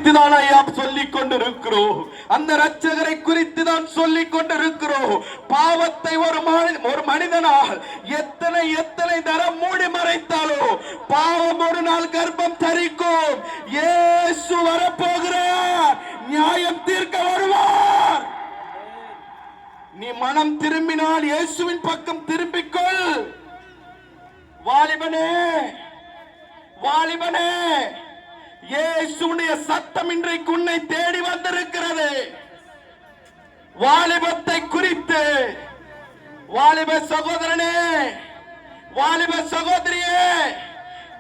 குறித்து தான் ஐயா சொல்லிக் கொண்டிருக்கிறோம். அந்த இரட்சகரை குறித்து தான் சொல்லிக் கொண்டிருக்கிறோம். பாவத்தை ஒரு மனிதனால் எத்தனை எத்தனை தரம் மூடி மறைத்தாலோ பாவம் ஒரு நாள் கர்ப்பம் தரிக்கும். இயேசு வரப்போகிறார், நியாயம் தீர்க்க வருவார். நீ மனம் திரும்பினால் இயேசுவின் பக்கம் திரும்பிக்கொள். வாலிபனே, வாலிபனே, இயேசுடைய சத்தம் இன்றைக்கு உன்னை தேடி வந்திருக்கிறது. வாலிபத்தை குறித்து, வாலிப சகோதரனே, வாலிப சகோதரியே,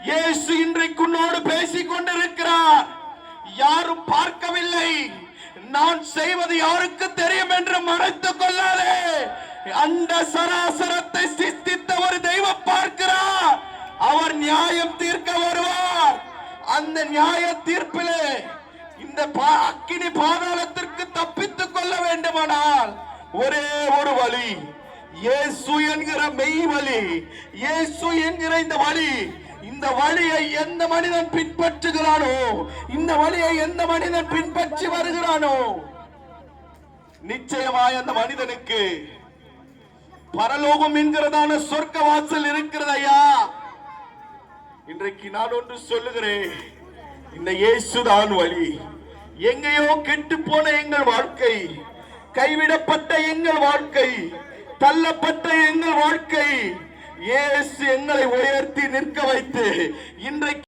இயேசு இன்றைக்கு உன்னோடு பேசிக் கொண்டிருக்கிறார். யாரும் பார்க்கவில்லை, நான் செய்வது யாருக்கு தெரியும் என்று மறைத்துக் கொள்ளாதே. அண்ட சராசரத்தை சிருஷ்டித்த ஒரு தெய்வம் பார்க்கிறார். அவர் நியாயம் தீர்க்க வருவார். அந்த நியாய தீர்ப்பிலே இந்த அக்கினி பாதாளத்திற்கு தப்பித்துக் கொள்ள வேண்டுமானால் ஒரே ஒரு வழி, இயேசு என்கிற மெய் வழி, இயேசு என்கிற இந்த வழி. இந்த வழியை எந்த மனிதன் பின்பற்றுகிறானோ, இந்த வழியை எந்த மனிதன் பின்பற்றி வருகிறானோ, நிச்சயமாய் அந்த மனிதனுக்கு பரலோகம் என்கிறதான சொர்க்க வாசல் இருக்கிறது ஐயா. இன்றைக்கு நான் ஒன்று சொல்லுகிறேன், இந்த இயேசுதான் வழி. எங்கேயோ கெட்டு போன எங்கள் வாழ்க்கை, கைவிடப்பட்ட எங்கள் வாழ்க்கை, தள்ளப்பட்ட எங்கள் வாழ்க்கை, இயேசு எங்களை உயர்த்தி நிற்க வைத்து இன்றைக்கு